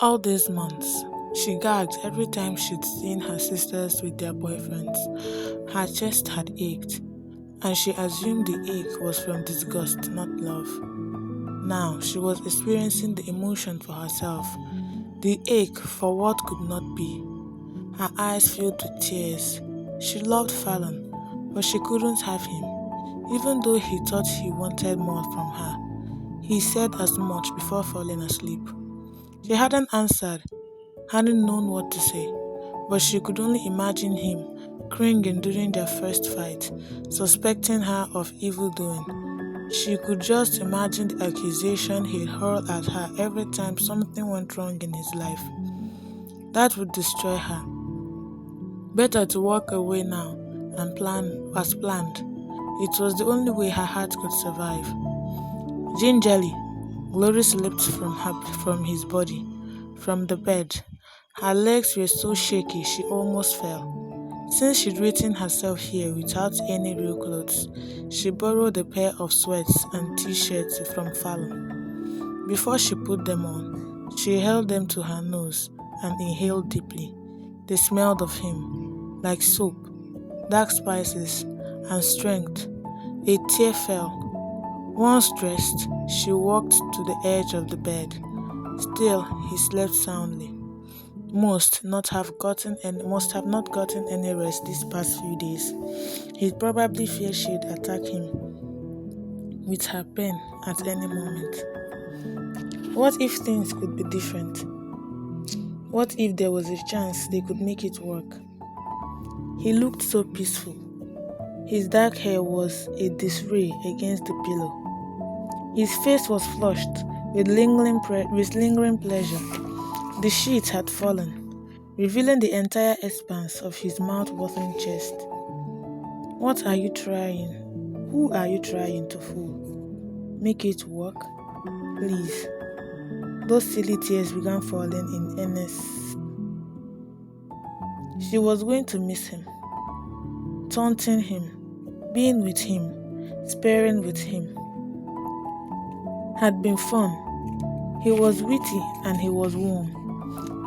All these months, she gagged every time she'd seen her sisters with their boyfriends. Her chest had ached, and she assumed the ache was from disgust, not love. Now she was experiencing the emotion for herself, the ache for what could not be. Her eyes filled with tears. She loved Fallon, but she couldn't have him, even though he thought he wanted more from her. He said as much before falling asleep. She hadn't answered, hadn't known what to say, but she could only imagine him cringing during their first fight, suspecting her of evil doing. She could just imagine the accusation he'd hurl at her every time something went wrong in his life. That would destroy her. Better to walk away now and plan as planned. It was the only way her heart could survive. Gingerly, Glory slipped from his body, from the bed. Her legs were so shaky she almost fell. Since she'd written herself here without any real clothes, she borrowed a pair of sweats and t-shirts from Fallon. Before she put them on, she held them to her nose and inhaled deeply. They smelled of him, like soap, dark spices, and strength. A tear fell. Once dressed, she walked to the edge of the bed. Still, he slept soundly. Must have not gotten any rest these past few days. He probably feared she'd attack him with her pen at any moment. What if things could be different? What if there was a chance they could make it work? He looked so peaceful. His dark hair was a disarray against the pillow. His face was flushed with lingering pleasure. The sheet had fallen, revealing the entire expanse of his mouth-watering chest. What are you trying? Who are you trying to fool? Make it work? Please. Those silly tears began falling in earnest. She was going to miss him, taunting him, being with him, sparring with him. Had been fun. He was witty and he was warm.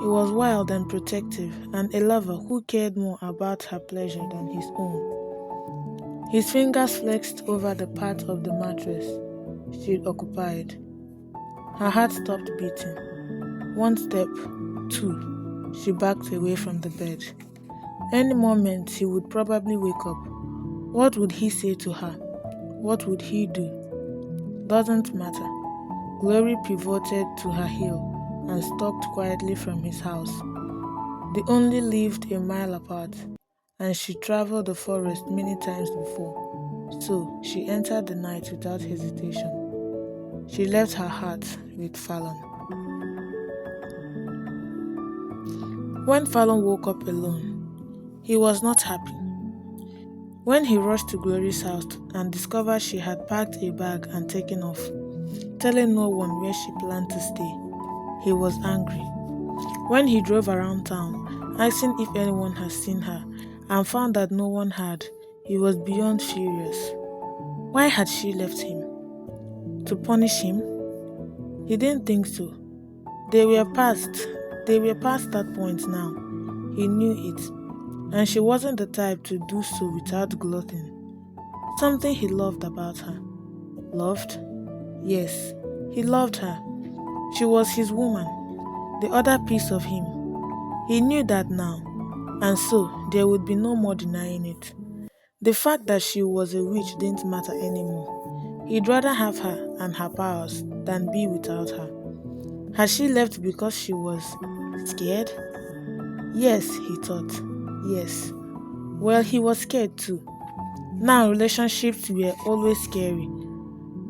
He was wild and protective, and a lover who cared more about her pleasure than his own. His fingers flexed over the part of the mattress she'd occupied. Her heart stopped beating. One step, two, she backed away from the bed. Any moment he would probably wake up. What would he say to her? What would he do? Doesn't matter. Glory pivoted to her heel and stalked quietly from his house. They only lived a mile apart, and she traveled the forest many times before, so she entered the night without hesitation. She left her heart with Fallon. When Fallon woke up alone, he was not happy. When he rushed to Glory's house and discovered she had packed a bag and taken off, telling no one where she planned to stay, he was angry. When he drove around town, asking if anyone had seen her, and found that no one had, he was beyond furious. Why had she left him? To punish him? He didn't think so. They were past that point now. He knew it, and she wasn't the type to do so without gloating. Something he loved about her. Loved? Yes, he loved her. She was his woman, the other piece of him. He knew that now, and so there would be no more denying it. The fact that she was a witch didn't matter anymore. He'd rather have her and her powers than be without her. Had she left because she was scared? Yes, he thought. Yes. Well, he was scared too. Now relationships were always scary,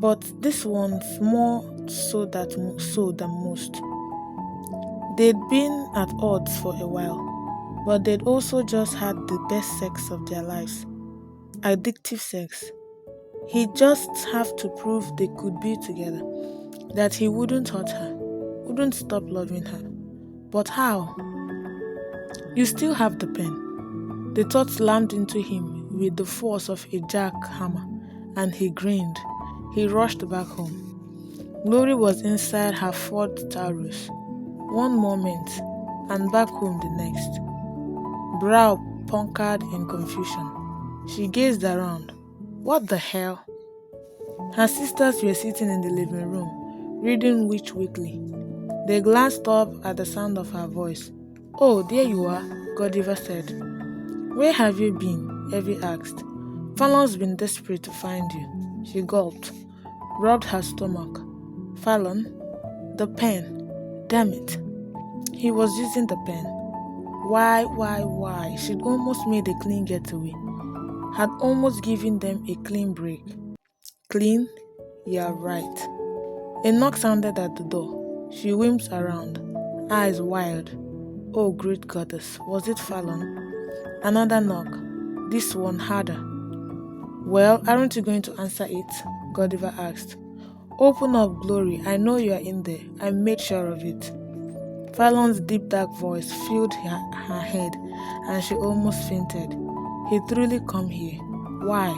but this one's more so than most. They'd been at odds for a while, but they'd also just had the best sex of their lives. Addictive sex. He'd just have to prove they could be together, that he wouldn't hurt her, wouldn't stop loving her. But how? You still have the pen. The thought slammed into him with the force of a jackhammer, and he grinned. He rushed back home. Glory was inside her Ford Taurus. one moment, and back home the next. Brow puckered in confusion. She gazed around. What the hell? Her sisters were sitting in the living room, reading Witch Weekly. They glanced up at the sound of her voice. Oh, there you are, Godiva said. Where have you been? Evie asked. Fallon's been desperate to find you. She gulped, rubbed her stomach. Fallon? The pen. Damn it. He was using the pen. Why? She'd almost made a clean getaway. Had almost given them a clean break. Clean? Yeah, right. A knock sounded at the door. She whimped around, eyes wild. Oh, great goddess, was it Fallon? Another knock. This one harder. Well, aren't you going to answer it? Godiva asked. Open up, Glory. I know you are in there. I made sure of it. Fallon's deep dark voice filled her head, and she almost fainted. He'd truly come here. Why?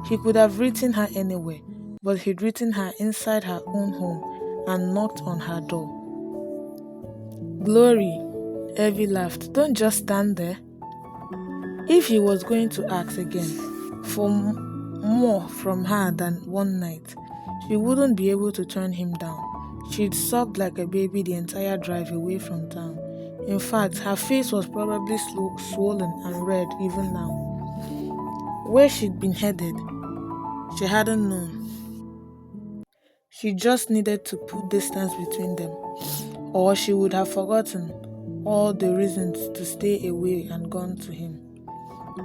He could have written her anywhere, but he'd written her inside her own home and knocked on her door. Glory, Evie laughed. Don't just stand there. If he was going to ask again for more from her than one night, she wouldn't be able to turn him down. She'd sobbed like a baby the entire drive away from town. In fact, her face was probably swollen and red even now. Where she'd been headed, she hadn't known. She just needed to put distance between them, or she would have forgotten all the reasons to stay away and gone to him.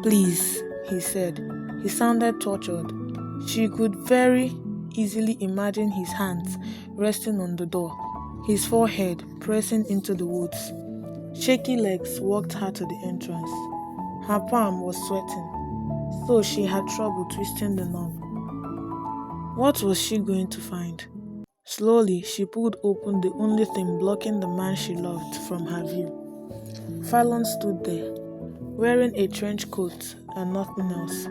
Please, he said. He sounded tortured. She could very easily imagine his hands resting on the door, his forehead pressing into the woods. Shaky legs walked her to the entrance. Her palm was sweating, so she had trouble twisting the knob. What was she going to find? Slowly, she pulled open the only thing blocking the man she loved from her view. Fallon stood there, wearing a trench coat and nothing else,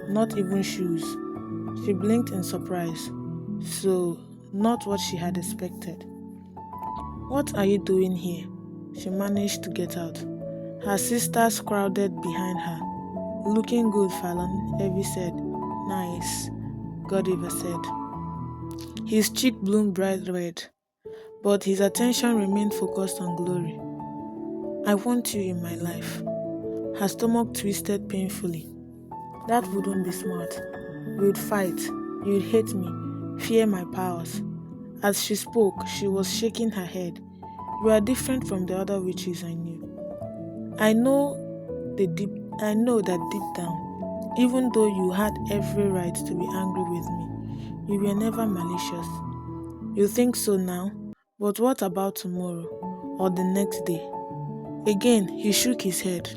not even shoes. She blinked in surprise. So, not what she had expected. What are you doing here? She managed to get out. Her sisters crowded behind her. Looking good, Fallon, Evie said. Nice, Godiva said. His cheek bloomed bright red, but his attention remained focused on Glory. I want you in my life. Her stomach twisted painfully. That wouldn't be smart. We'd fight. You'd hate me, fear my powers. As she spoke, she was shaking her head. You are different from the other witches I knew. I know that deep down, even though you had every right to be angry with me, you were never malicious. You think so now, but what about tomorrow or the next day? Again, he shook his head.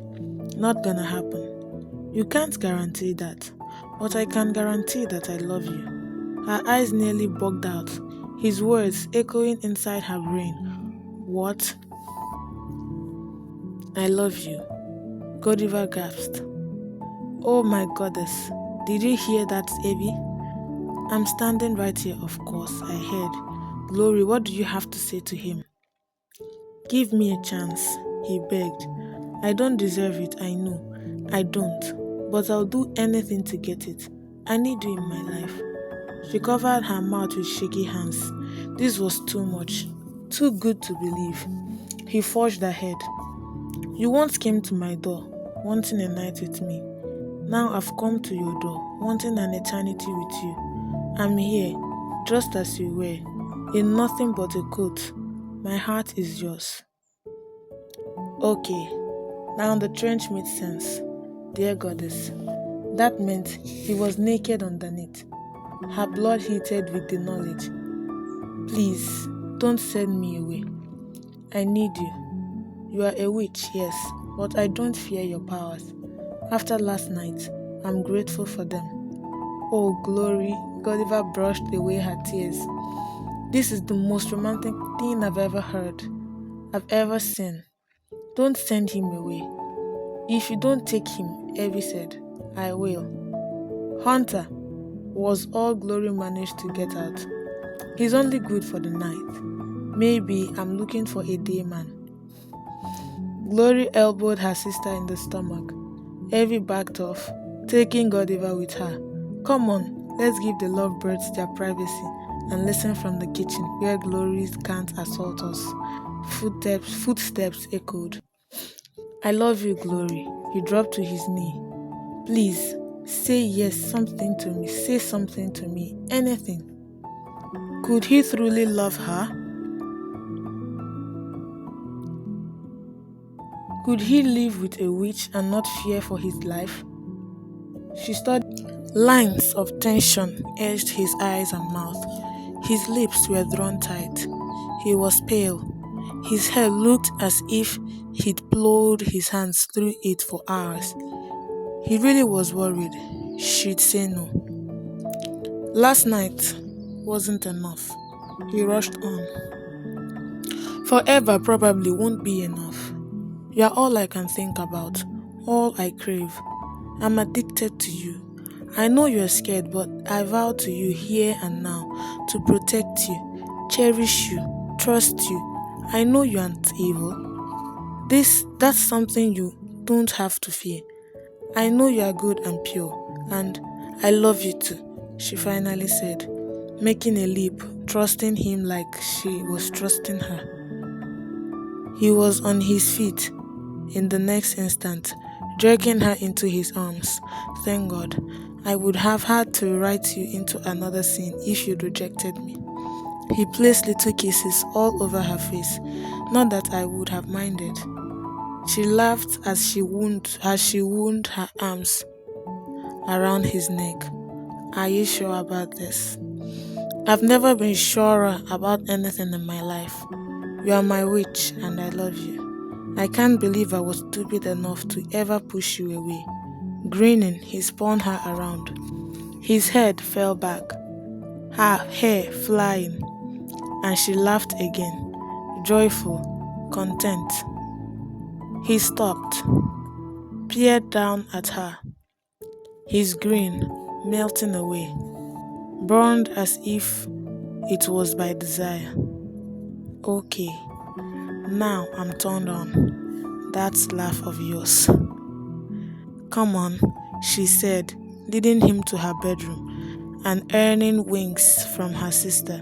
Not gonna happen. You can't guarantee that, but I can guarantee that I love you. Her eyes nearly bugged out, his words echoing inside her brain. What? I love you, Godiva gasped. Oh my goddess, did you hear that, Evie? I'm standing right here, of course, I heard. Glory, what do you have to say to him? Give me a chance, he begged. I don't deserve it, I know. I don't, but I'll do anything to get it. I need you in my life. She covered her mouth with shaky hands. This was too much, too good to believe. He forged ahead. You once came to my door, wanting a night with me. Now I've come to your door, wanting an eternity with you. I'm here, just as you were, in nothing but a coat. My heart is yours. Okay, now the trench made sense. Dear goddess, that meant he was naked underneath. Her blood heated with the knowledge. Please, don't send me away. I need you. You are a witch, yes, but I don't fear your powers. After last night, I'm grateful for them. Oh, Glory, Godiva brushed away her tears. This is the most romantic thing I've ever heard, I've ever seen. Don't send him away. If you don't take him, Evie said, I will. Hunter, was all Glory managed to get out. He's only good for the night. Maybe I'm looking for a day man. Glory elbowed her sister in the stomach. Evie backed off, taking Godiva with her. Come on, let's give the lovebirds their privacy and listen from the kitchen where Glory can't assault us. Footsteps echoed. I love you, Glory. He dropped to his knee. Please, say yes, something to me. Say something to me. Anything. Could he truly love her? Could he live with a witch and not fear for his life? She studied. Lines of tension edged his eyes and mouth. His lips were drawn tight. He was pale. His hair looked as if he'd plowed his hands through it for hours. He really was worried she'd say no. Last night wasn't enough. He rushed on. Forever probably won't be enough. You're all I can think about, all I crave. I'm addicted to you. I know you're scared, but I vow to you here and now to protect you, cherish you, trust you. I know you aren't evil. That's something you don't have to fear. I know you are good and pure, and I love you too, she finally said, making a leap, trusting him like she was trusting her. He was on his feet in the next instant, dragging her into his arms. Thank God. I would have had to write you into another scene if you'd rejected me. He placed little kisses all over her face. Not that I would have minded. She laughed as she wound her arms around his neck. Are you sure about this? I've never been surer about anything in my life. You are my witch and I love you. I can't believe I was stupid enough to ever push you away. Grinning, he spun her around. His head fell back, her hair flying, and she laughed again, joyful, content. He stopped, peered down at her, his grin melting away, burned as if it was by desire. Okay, now I'm turned on. That laugh of yours. Come on, she said, leading him to her bedroom and earning winks from her sister,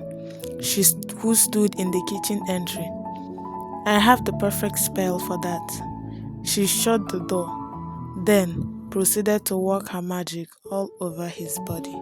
who stood in the kitchen entry. I have the perfect spell for that. She shut the door, then proceeded to work her magic all over his body.